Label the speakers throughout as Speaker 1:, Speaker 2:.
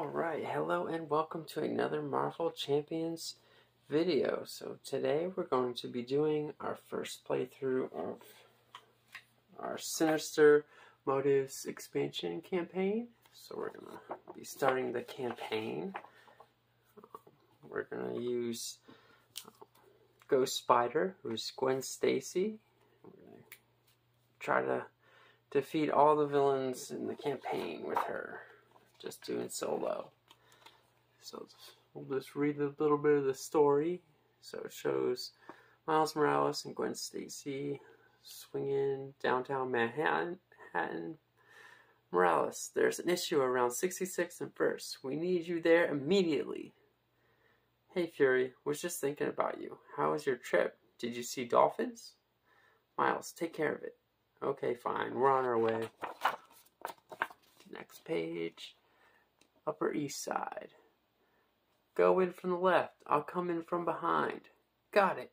Speaker 1: Alright, hello and welcome to another Marvel Champions video. So today we're going to be doing our first playthrough of our Sinister Motives expansion campaign. So we're going to be starting the campaign. We're going to use Ghost Spider, who's Gwen Stacy. We're going to try to defeat all the villains in the campaign with her. Just doing solo. So we'll just read a little bit of the story. So it shows Miles Morales and Gwen Stacy swinging downtown Manhattan. Morales, there's an issue around 66 and 1st. We need you there immediately. Hey Fury, was just thinking about you. How was your trip? Did you see dolphins? Miles, take care of it. Okay, fine. We're on our way. Next page. Upper East Side. Go in from the left. I'll come in from behind. Got it.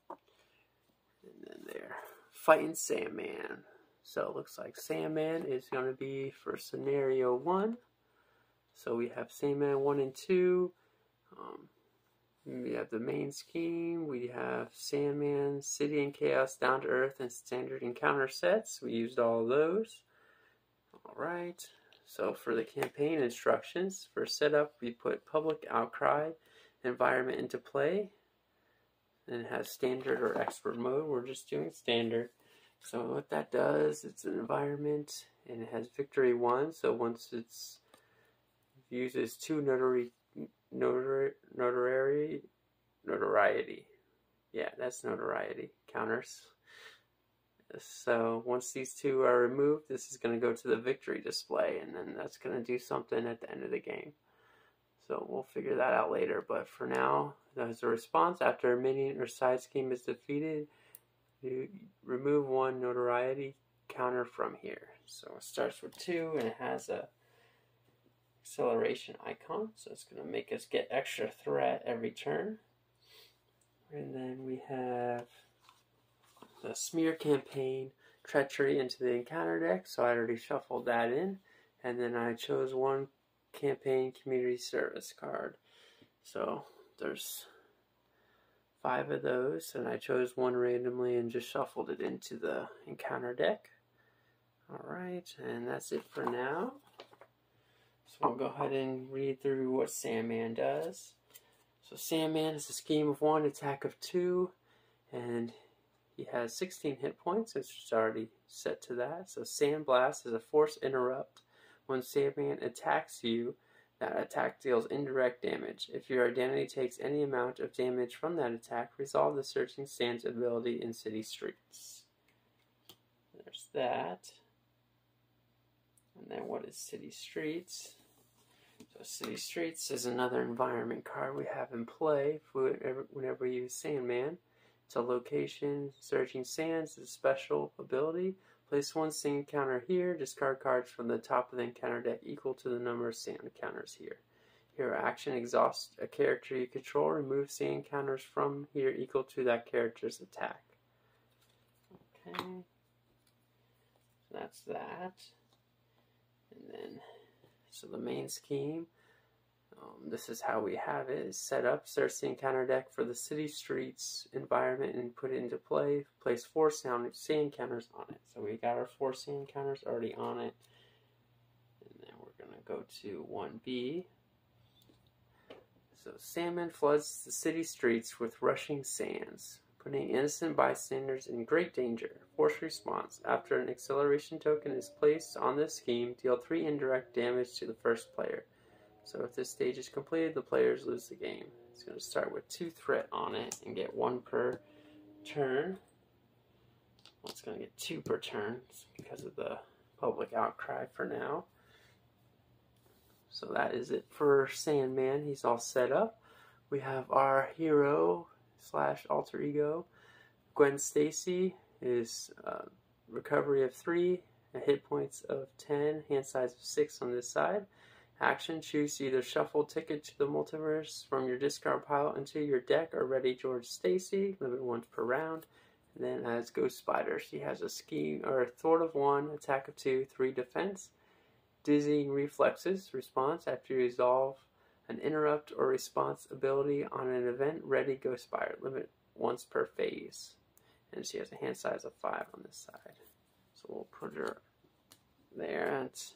Speaker 1: And then there. Fighting Sandman. So it looks like Sandman is going to be for scenario 1. So we have Sandman 1 and 2. We have the main scheme. We have Sandman, City and Chaos, Down to Earth, and Standard Encounter sets. We used all of those. Alright. So for the campaign instructions, for setup, we put public outcry environment into play. And it has standard or expert mode. We're just doing standard. So what that does, it's an environment and it has victory 1. So once it's uses 2 notoriety. Yeah, that's notoriety counters. So once these 2 are removed, this is going to go to the victory display, and then that's going to do something at the end of the game. So we'll figure that out later, but for now, as a response, after a minion or side scheme is defeated, you remove 1 notoriety counter from here. So it starts with 2, and it has a acceleration icon, so it's going to make us get extra threat every turn. And then we have the Smear Campaign Treachery into the encounter deck, so I already shuffled that in. And then I chose 1 Campaign Community Service card. So there's 5 of those, and I chose 1 randomly and just shuffled it into the encounter deck. Alright, and that's it for now. So we'll go ahead and read through what Sandman does. So Sandman is a scheme of 1, attack of 2, and he has 16 hit points, which is already set to that. So Sandblast is a force interrupt. When Sandman attacks you, that attack deals indirect damage. If your identity takes any amount of damage from that attack, resolve the Searching Sands ability in City Streets. There's that. And then what is City Streets? So City Streets is another environment card we have in play whenever we use Sandman. It's a location. Searching Sands is a special ability. Place 1 sand counter here. Discard cards from the top of the encounter deck equal to the number of sand counters here. Hero action, exhaust a character you control. Remove sand counters from here equal to that character's attack. Okay. So that's that. And then, so the main scheme. This is how we have it. It's set up, search the encounter deck for the City Streets environment and put it into play. Place 4 sand counters on it. So we got our 4 sand counters already on it. And then we're going to go to 1B. So Sandman floods the city streets with rushing sands, putting innocent bystanders in great danger. Force response. After an acceleration token is placed on this scheme, deal 3 indirect damage to the first player. So if this stage is completed, the players lose the game. It's going to start with 2 threat on it and get 1 per turn. Well, it's going to get 2 per turn because of the public outcry for now. So that is it for Sandman. He's all set up. We have our hero / alter ego. Gwen Stacy is recovery of 3, a hit points of 10, hand size of 6 on this side. Action, choose to either shuffle Ticket to the Multiverse from your discard pile into your deck or ready George Stacy, limit 1 per round. And then as Ghost Spider, she has a scheme or a thwart of 1, attack of 2, 3 defense. Dizzying Reflexes. Response: after you resolve an interrupt or response ability on an event, ready, go Spire. Limit once per phase. And she has a hand size of 5 on this side. So we'll put her there. That's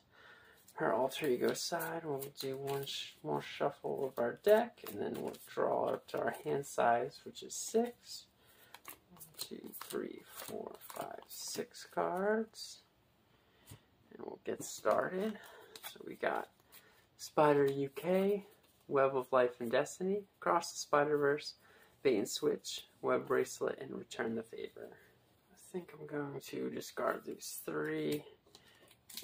Speaker 1: her alter ego side. We'll do one more shuffle of our deck, and then we'll draw up to our hand size, which is 6. 1, 2, 3, 4, 5, 6 cards. And we'll get started. So we got Spider UK, Web of Life and Destiny, Across the Spider-Verse, Bait and Switch, Web Bracelet, and Return the Favor. I think I'm going to discard these 3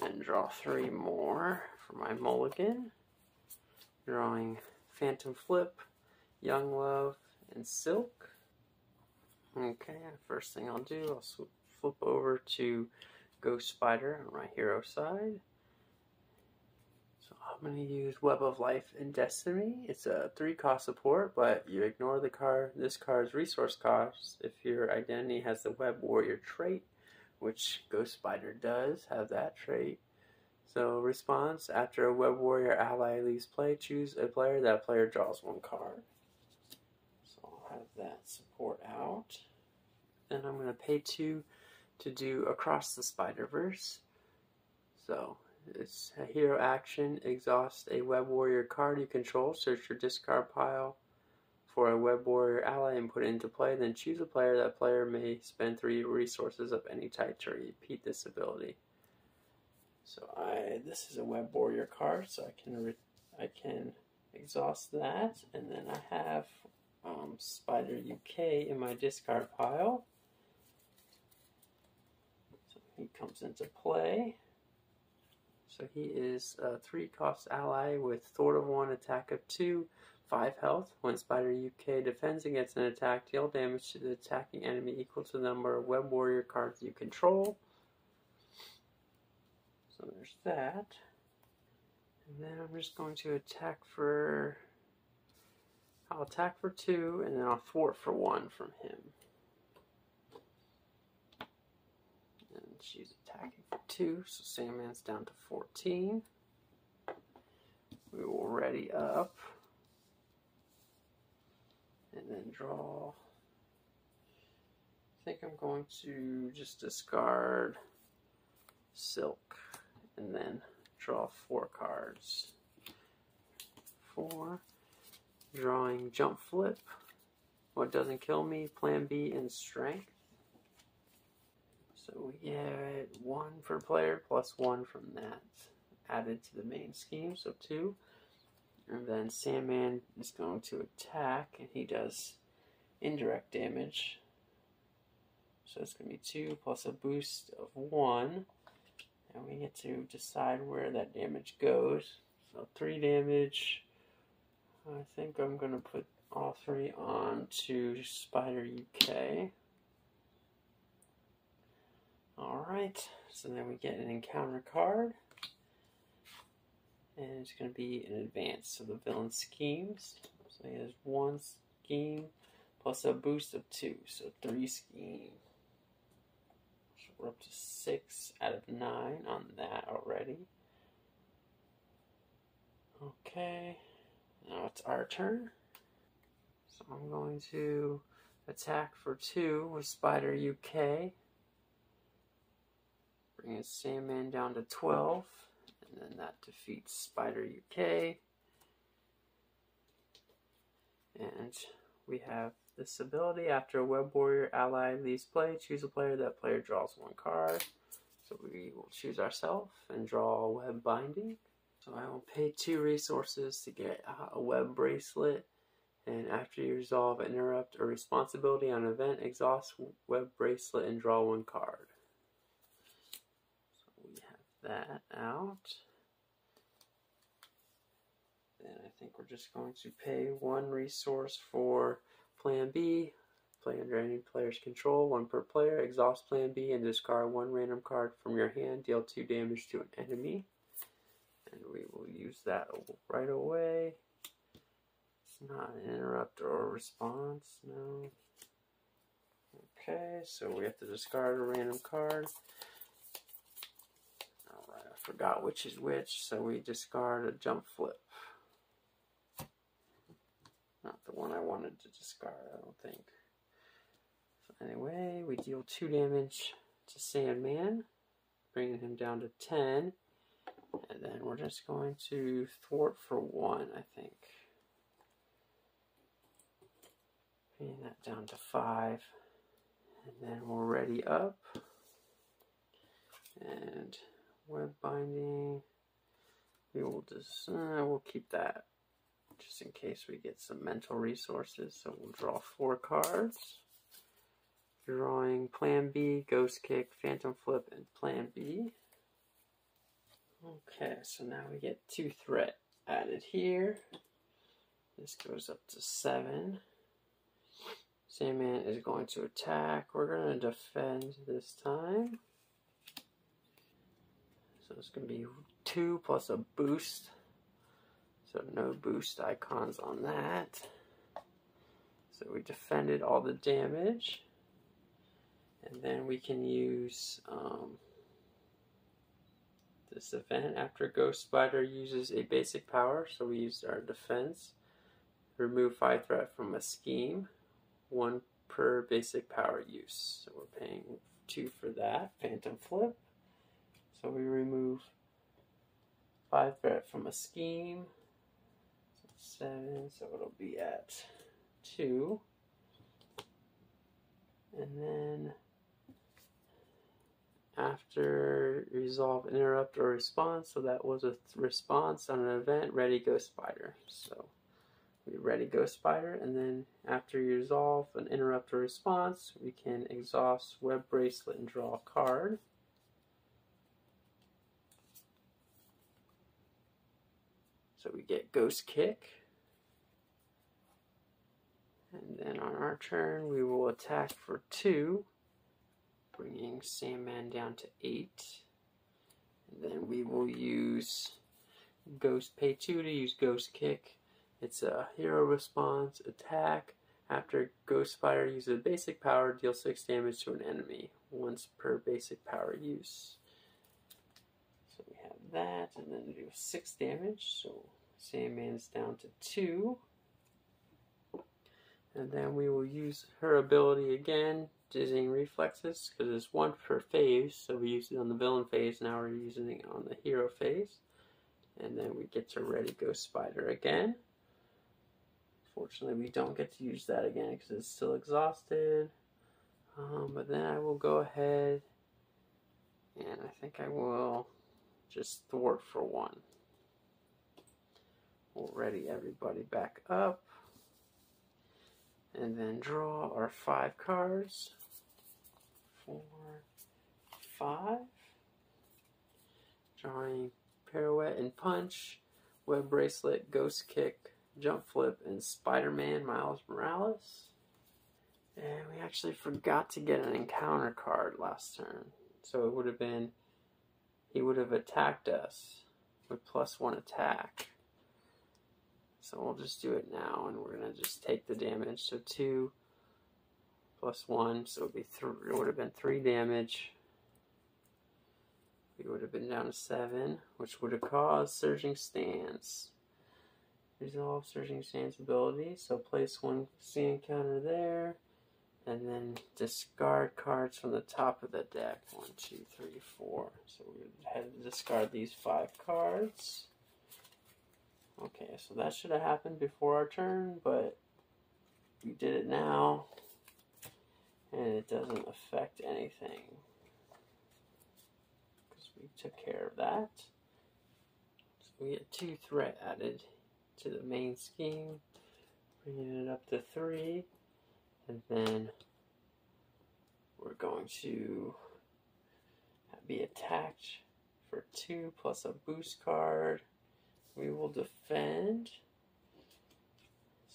Speaker 1: and draw 3 more for my mulligan. Drawing Phantom Flip, Young Love, and Silk. Okay, first thing I'll do, I'll flip over to Ghost Spider on my hero side. So I'm going to use Web of Life and Destiny. It's a 3-cost support, but you ignore this card's resource cost if your identity has the Web Warrior trait, which Ghost Spider does have that trait. So response: after a Web Warrior ally leaves play, choose a player. That player draws 1 card. So I'll have that support out. Then I'm going to pay 2 to do Across the Spider-Verse. So it's a hero action. Exhaust a Web Warrior card you control. Search your discard pile for a Web Warrior ally and put it into play. Then choose a player. That player may spend 3 resources of any type to repeat this ability. So this is a Web Warrior card, so I can exhaust that, and then I have Spider UK in my discard pile. So he comes into play. So he is a 3-cost ally with Thwart of 1, attack of 2, 5 health. When Spider UK defends against an attack, deal damage to the attacking enemy equal to the number of Web Warrior cards you control. So there's that. And then I'm just going to attack for... I'll attack for 2, and then I'll thwart for 1 from him. And she's attacking for 2, so Sandman's down to 14. We will ready up. And then draw... I think I'm going to just discard Silk. And then draw 4 cards. 4. Drawing Jump Flip. What Doesn't Kill Me, Plan B, and Strength. So we get 1 per player plus 1 from that added to the main scheme, so 2. And then Sandman is going to attack, and he does indirect damage. So it's going to be 2 plus a boost of 1. And we get to decide where that damage goes. So 3 damage. I think I'm going to put all 3 on to Spider UK. Alright, so then we get an encounter card. And it's going to be an advance. So the villain schemes. So he has 1 scheme plus a boost of 2. So 3 scheme. We're up to 6 out of 9 on that already. Okay, now it's our turn. So I'm going to attack for 2 with Spider UK. Bring his Sandman down to 12. And then that defeats Spider UK. And we have this ability: after a Web Warrior ally leaves play, choose a player. That player draws 1 card. So we will choose ourselves and draw Web Binding. So I will pay 2 resources to get a Web Bracelet. And after you resolve an interrupt or responsibility on an event, exhaust Web Bracelet and draw 1 card. So we have that out. Then I think we're just going to pay 1 resource for Plan B. Play under any player's control, 1 per player. Exhaust Plan B and discard 1 random card from your hand. Deal 2 damage to an enemy. And we will use that right away. It's not an interrupt or a response, no. Okay, so we have to discard a random card. Alright, forgot which is which, so we discard a jump flip. Not the one I wanted to discard, I don't think. So anyway, we deal 2 damage to Sandman, bringing him down to 10. And then we're just going to thwart for 1, I think. Bringing that down to 5. And then we'll ready up. And web binding. We will just, we'll keep that just in case we get some mental resources. So we'll draw 4 cards. Drawing Plan B, Ghost Kick, Phantom Flip, and Plan B. Okay, so now we get 2 threat added here. This goes up to 7. Sandman is going to attack. We're going to defend this time. So it's going to be 2 plus a boost. So no boost icons on that. So we defended all the damage. And then we can use this event after Ghost Spider uses a basic power. So we used our defense. Remove 5 threat from a scheme. 1 per basic power use. So we're paying 2 for that. Phantom Flip. So we remove 5 threat from a scheme. So 7. So it'll be at 2. And then after resolve interrupt or response, so that was a response on an event, ready Ghost Spider. So we ready Ghost Spider, and then after you resolve an interrupt or response, we can exhaust Web Bracelet and draw a card. So we get Ghost Kick. And then on our turn, we will attack for 2. Bringing Sandman down to 8. And then we will use Ghost Pay 2 to use Ghost Kick. It's a hero response attack. After Ghost Spider uses a basic power, deal 6 damage to an enemy, once per basic power use. So we have that, and then we do 6 damage. So Sandman's down to 2. And then we will use her ability again, Dizzying Reflexes, because it's 1 per phase, so we used it on the villain phase, now we're using it on the hero phase. And then we get to ready Ghost Spider again. Fortunately, we don't get to use that again because it's still exhausted. But then I will go ahead, and I think I will just thwart for 1. We'll ready everybody back up. And then draw our 5 cards. 4, 5. Drawing Pirouette and Punch, Web Bracelet, Ghost Kick, Jump Flip, and Spider-Man Miles Morales. And we actually forgot to get an encounter card last turn. So it would have been, he would have attacked us with +1 attack. So we'll just do it now, and we're going to just take the damage. So 2 plus 1, so it would have been 3 damage. We would have been down to 7, which would have caused Surging Stance. Resolve Surging Stance ability, so place 1 sea encounter there, and then discard cards from the top of the deck. 1, 2, 3, 4. So we had to discard these 5 cards. Okay, so that should have happened before our turn, but we did it now, and it doesn't affect anything, because we took care of that. So we get 2 threat added to the main scheme, bringing it up to 3, and then we're going to be attacked for 2 plus a boost card. We will defend.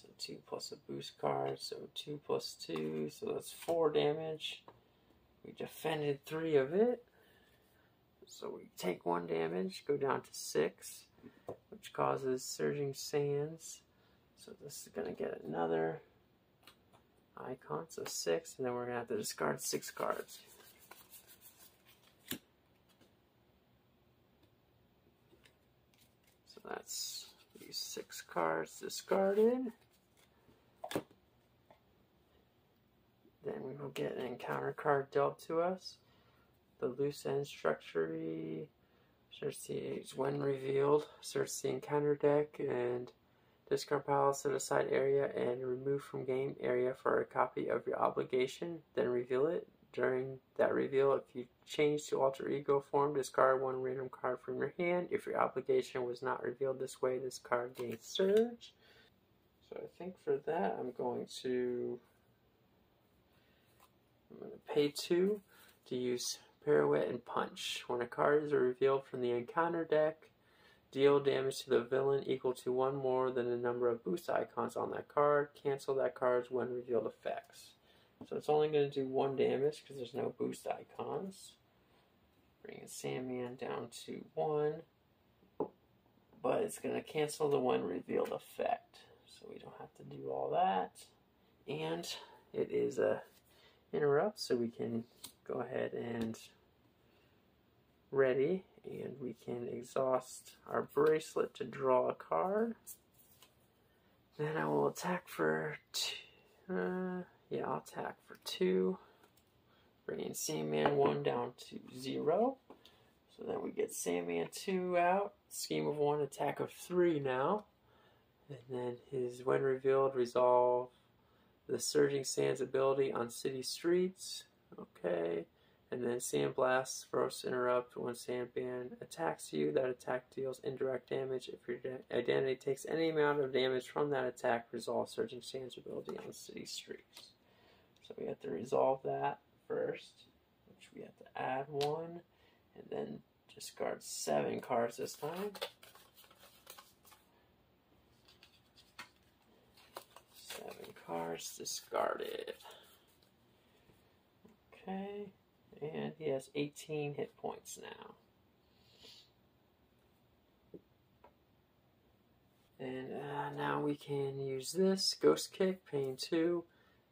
Speaker 1: So 2 plus a boost card, so 2 plus 2, so that's 4 damage. We defended 3 of it. So we take 1 damage, go down to 6, which causes Surging Sands. So this is going to get another icon, so 6, and then we're going to have to discard 6 cards. that's these 6 cards discarded. Then we will get an encounter card dealt to us. The loose end treachery. Search the, when revealed, search the encounter deck and discard piles to the side area and remove from game area for a copy of your obligation. Then reveal it. During that reveal, if you change to alter ego form, discard 1 random card from your hand. If your obligation was not revealed this way, this card gains surge. So I think for that, I'm going to pay 2 to use Pirouette and Punch. When a card is revealed from the encounter deck, deal damage to the villain equal to 1 more than the number of boost icons on that card. Cancel that card's when revealed effects. So it's only going to do 1 damage because there's no boost icons. Bringing Sandman down to 1. But it's going to cancel the when revealed effect. So we don't have to do all that. And it is a interrupt, so we can go ahead and ready, and we can exhaust our bracelet to draw a card. Then I will attack for 2. I'll attack for 2. Bringing Sandman 1 down to 0. So then we get Sandman 2 out. Scheme of 1, attack of 3 now. And then his when revealed, resolve the Surging Sands ability on city streets. Okay. And then Sandblast, first interrupt. When Sandman attacks you, that attack deals indirect damage. If your identity takes any amount of damage from that attack, resolve Surging Sands ability on city streets. So we have to resolve that first, which we have to add 1, and then discard 7 cards this time. 7 cards discarded. Okay, and he has 18 hit points now. And now we can use this Ghost Kick, paying 2.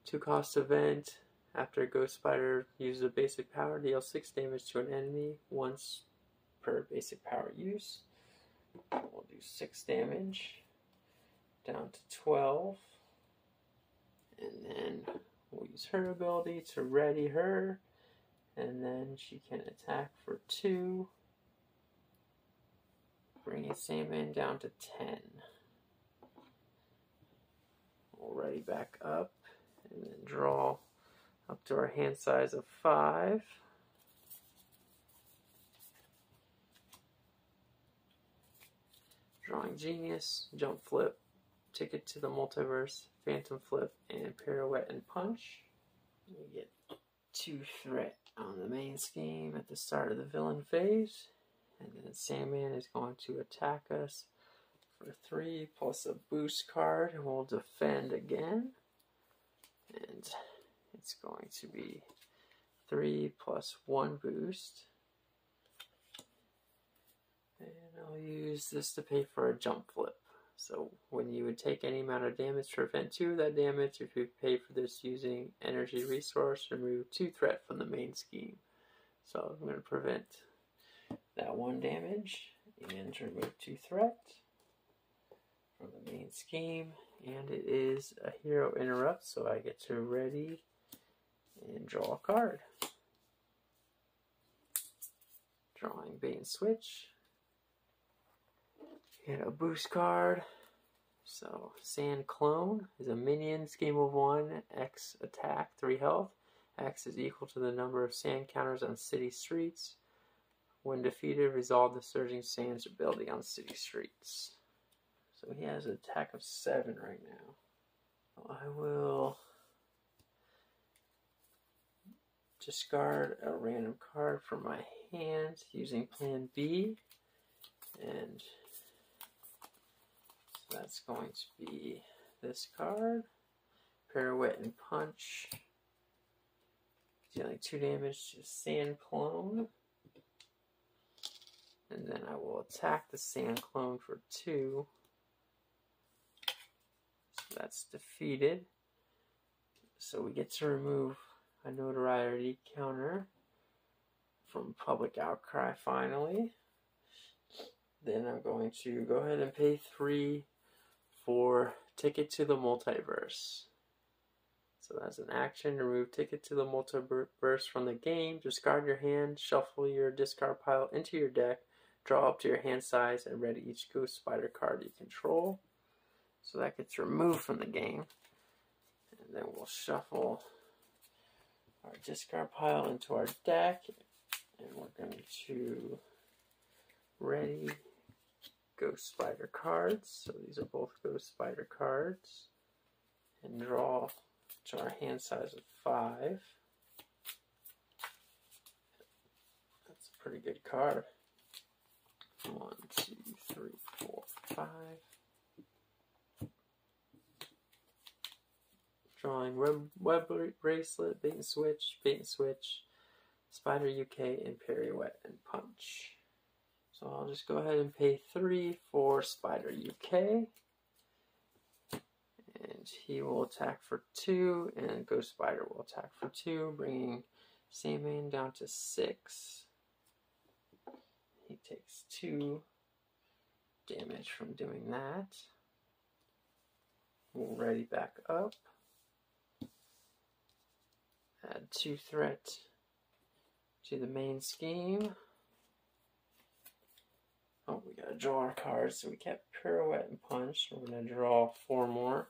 Speaker 1: 2-cost event. After a Ghost Spider uses a basic power, deal 6 damage to an enemy once per basic power use. We'll do 6 damage down to 12. And then we'll use her ability to ready her. And then she can attack for 2. Bringing Sandman down to 10. We'll ready back up. And then draw up to our hand size of 5. Drawing Genius, Jump Flip, Ticket to the Multiverse, Phantom Flip, and Pirouette and Punch. We get 2 threat on the main scheme at the start of the villain phase. And then Sandman is going to attack us for 3 plus a boost card, and we'll defend again. And it's going to be 3 plus 1 boost. And I'll use this to pay for a jump flip. So when you would take any amount of damage to prevent 2 of that damage, if you pay for this using energy resource, remove 2 threat from the main scheme. So I'm going to prevent that 1 damage and remove 2 threat from the main scheme. And it is a hero interrupt, so I get to ready and draw a card. Drawing bait and switch. And a boost card. So Sand Clone is a minion, scheme of 1, X attack, 3 health. X is equal to the number of sand counters on city streets. When defeated, resolve the Surging Sands ability on city streets. So he has an attack of 7 right now. I will discard a random card from my hand using Plan B. And so that's going to be this card. Pirouette and Punch. Dealing 2 damage to Sand Clone. And then I will attack the Sand Clone for 2. So that's defeated. So we get to remove a notoriety counter from Public Outcry finally. Then I'm going to go ahead and pay 3 for Ticket to the Multiverse. So that's an action. Remove Ticket to the Multiverse from the game. Discard your hand. Shuffle your discard pile into your deck. Draw up to your hand size and ready each Ghost Spider card you control. So that gets removed from the game. And then we'll shuffle our discard pile into our deck. And we're going to ready Ghost Spider cards. So these are both Ghost Spider cards. And draw to our hand size of 5. That's a pretty good card. 1, 2, 3, 4, 5. Drawing web bracelet, bait and switch, Spider UK, and pirouette and punch. So I'll just go ahead and pay 3 for Spider UK. And he will attack for 2, and Ghost Spider will attack for 2, bringing Sandman down to 6. He takes 2 damage from doing that. We'll ready back up. Add 2 threat to the main scheme. Oh, we gotta draw our cards. So we kept pirouette and punch. We're gonna draw 4 more.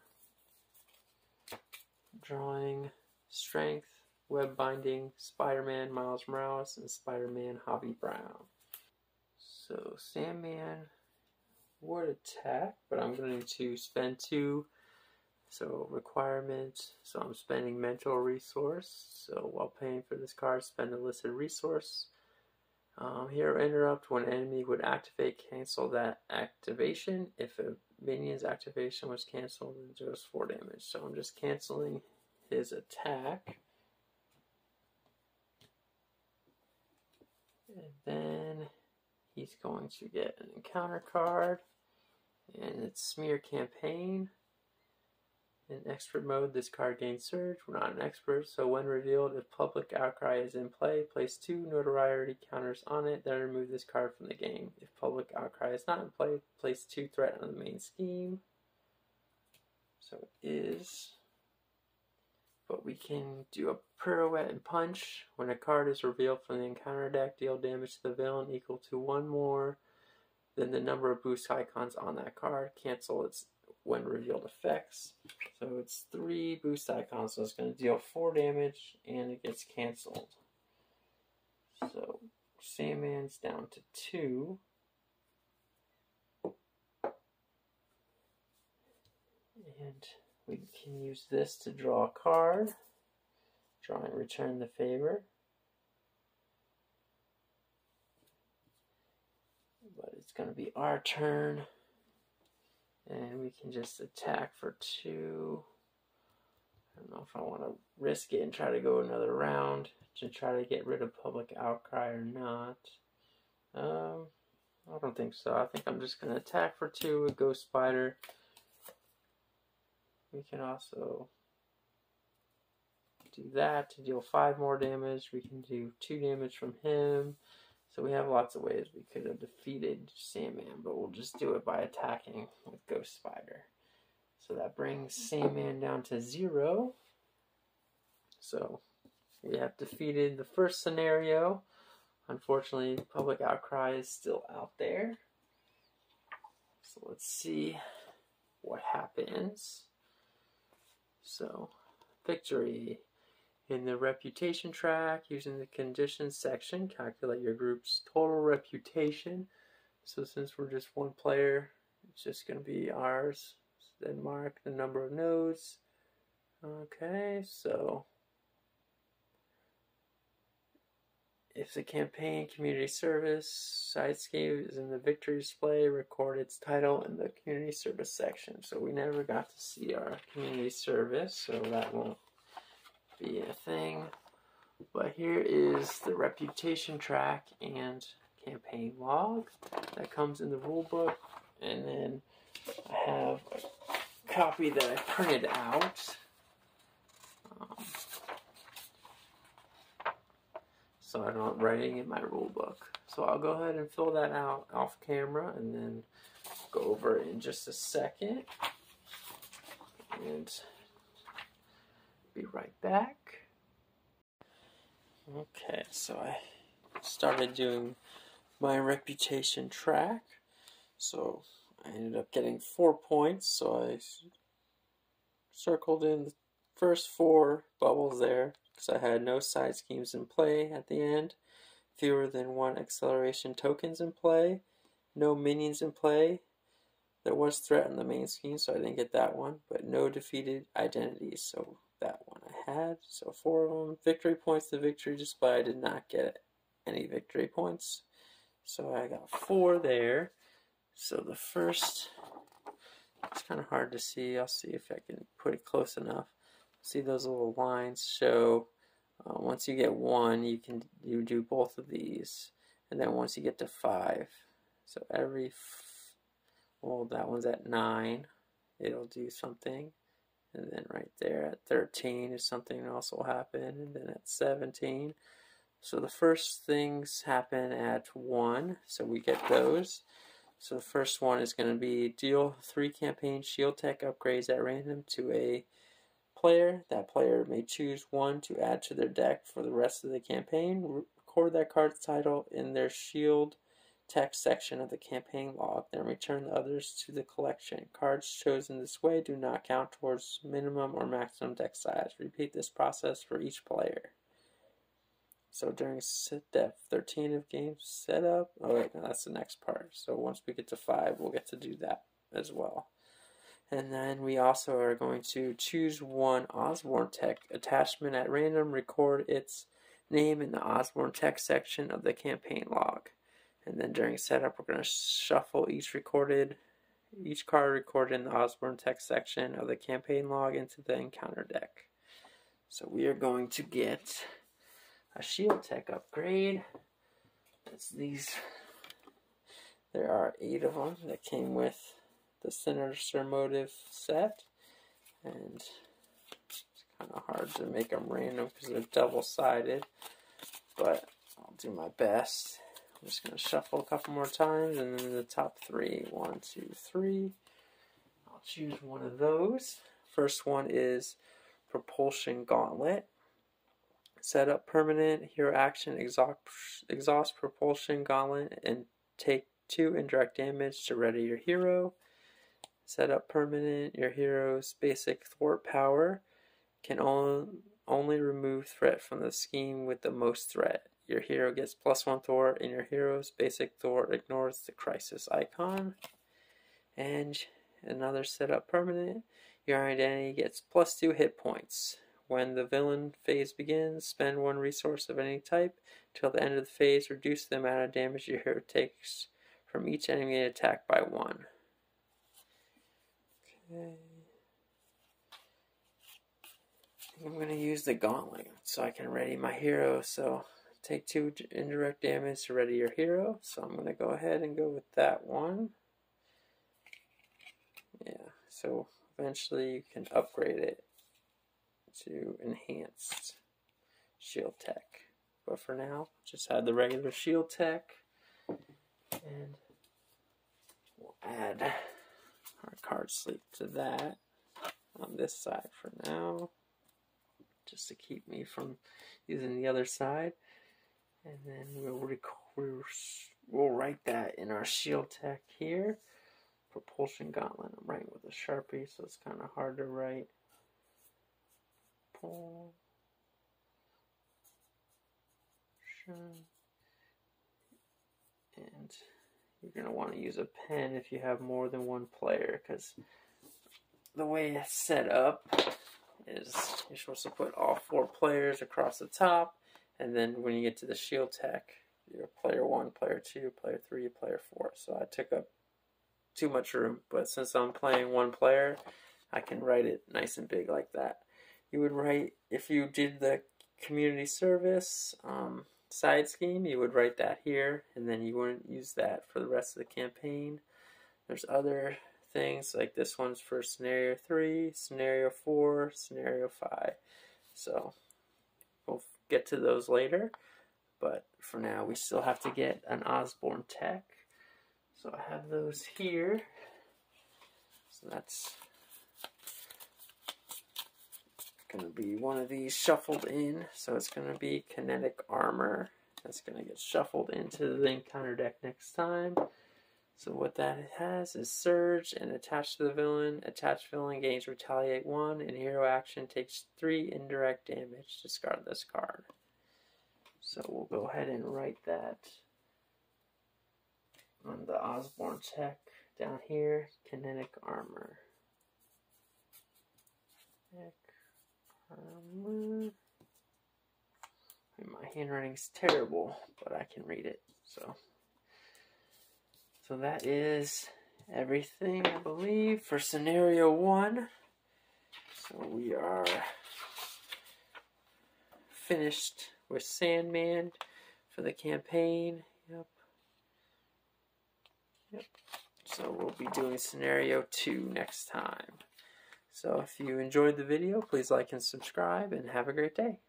Speaker 1: Drawing Strength, Web Binding, Spider-Man Miles Morales, and Spider-Man Hobby Brown. So Sandman would attack, but I'm going to spend 2. So requirement, so I'm spending mental resource. So while paying for this card, spend a listed resource. Here, interrupt when enemy would activate, cancel that activation. If a minion's activation was canceled, it does 4 damage. So I'm just canceling his attack. And then he's going to get an encounter card, and it's Smear Campaign. In expert mode, this card gains surge. We're not an expert, so when revealed, if public outcry is in play, place 2 notoriety counters on it, then remove this card from the game. If public outcry is not in play, place 2 threat on the main scheme. So it is. But we can do a pirouette and punch. When a card is revealed from the encounter deck, deal damage to the villain equal to 1 more than the number of boost icons on that card. Cancel its when revealed effects. So it's 3 boost icons, so it's going to deal 4 damage, and it gets canceled. So Sandman's down to 2. And we can use this to draw a card. Draw and return the favor. But it's going to be our turn. And we can just attack for 2. I don't know if I want to risk it and try to go another round to try to get rid of public outcry or not. I don't think so. I think I'm just going to attack for 2 with Ghost Spider. We can also do that to deal 5 more damage. We can do 2 damage from him. So we have lots of ways we could have defeated Sandman, but we'll just do it by attacking with Ghost Spider. So that brings Sandman down to 0. So we have defeated the first scenario. Unfortunately, public outcry is still out there. So let's see what happens. So, victory. In the reputation track, using the conditions section, calculate your group's total reputation. So since we're just 1 player, it's just going to be ours. Then mark the number of nodes. Okay, so if the campaign, community service, sidescape is in the victory display, record its title in the community service section. So we never got to see our community service, so that won't be a thing. But here is the reputation track and campaign log that comes in the rulebook, and then I have a copy that I printed out. So I'm not writing in my rulebook. So I'll go ahead and fill that out off camera and then go over it in just a second. And be right back. Okay, so I started doing my reputation track. So I ended up getting 4 points. So I circled in the first 4 bubbles there because I had no side schemes in play at the end, fewer than 1 acceleration tokens in play, no minions in play. There was threat in the main scheme, so I didn't get that one, but no defeated identities, so that one I had. So 4 of them. Victory points to victory display. I did not get any victory points, so I got 4 there. So the first, it's kind of hard to see. I'll see if I can put it close enough. See those little lines show once you get 1, you do both of these, and then once you get to 5, so every well, that one's at 9, it'll do something, and then right there at 13 is something else will happen, and then at 17. So the first things happen at 1, so we get those. So the first one is going to be deal 3 campaign shield tech upgrades at random to a player. That player may choose 1 to add to their deck for the rest of the campaign. Record that card's title in their shield text section of the campaign log, then return the others to the collection. Cards chosen this way do not count towards minimum or maximum deck size. Repeat this process for each player. So during step 13 of game setup, oh wait, no, that's the next part. So once we get to 5, we'll get to do that as well. And then we also are going to choose 1 Osborne Tech attachment at random, record its name in the Osborne Tech section of the campaign log. And then during setup, we're going to shuffle each card recorded in the Osborne text section of the campaign log into the encounter deck. So we are going to get a shield tech upgrade. That's these. There are 8 of them that came with the Sinister Motive set. And it's kind of hard to make them random because they're double-sided. But I'll do my best. I'm just going to shuffle a couple more times, and then the top 3. 1, 2, 3. I'll choose one of those. First one is Propulsion Gauntlet. Set up permanent hero action, exhaust Propulsion Gauntlet, and take 2 indirect damage to ready your hero. Set up permanent, your hero's basic thwart power can only remove threat from the scheme with the most threat. Your hero gets +1 thwart, and your hero's basic thwart ignores the crisis icon. And another setup permanent, your identity gets +2 hit points. When the villain phase begins, spend 1 resource of any type. Till the end of the phase, reduce the amount of damage your hero takes from each enemy attack by 1. Okay. I think I'm going to use the gauntlet so I can ready my hero. So take 2 indirect damage to ready your hero. So I'm going to go ahead and go with that one. Yeah, so eventually you can upgrade it to enhanced shield tech. But for now, just add the regular shield tech. And we'll add our card sleep to that on this side for now, just to keep me from using the other side. And then we'll write that in our shield tech here. Propulsion Gauntlet. I'm writing with a Sharpie, so it's kind of hard to write. And you're going to want to use a pen if you have more than 1 player, because the way it's set up is you're supposed to put all 4 players across the top, and then when you get to the shield tech, you're player 1, player 2, player 3, player 4. So I took up too much room, but since I'm playing 1 player, I can write it nice and big like that. You would write, if you did the community service side scheme, you would write that here, and then you wouldn't use that for the rest of the campaign. There's other things, like this one's for scenario 3, scenario 4, scenario 5. So we'll get to those later. But for now, we still have to get an Osborne tech. So I have those here. So that's going to be one of these shuffled in. So it's going to be kinetic armor. That's going to get shuffled into the encounter deck next time. So what that has is surge and attach to the villain. Attached villain gains retaliate 1 and hero action takes 3 indirect damage. Discard this card. So we'll go ahead and write that on the Osborne tech down here. Kinetic armor. Kinetic armor. My handwriting's terrible, but I can read it. So that is everything, I believe, for scenario 1. So we are finished with Sandman for the campaign. Yep. So we'll be doing scenario 2 next time. So if you enjoyed the video, please like and subscribe, and have a great day.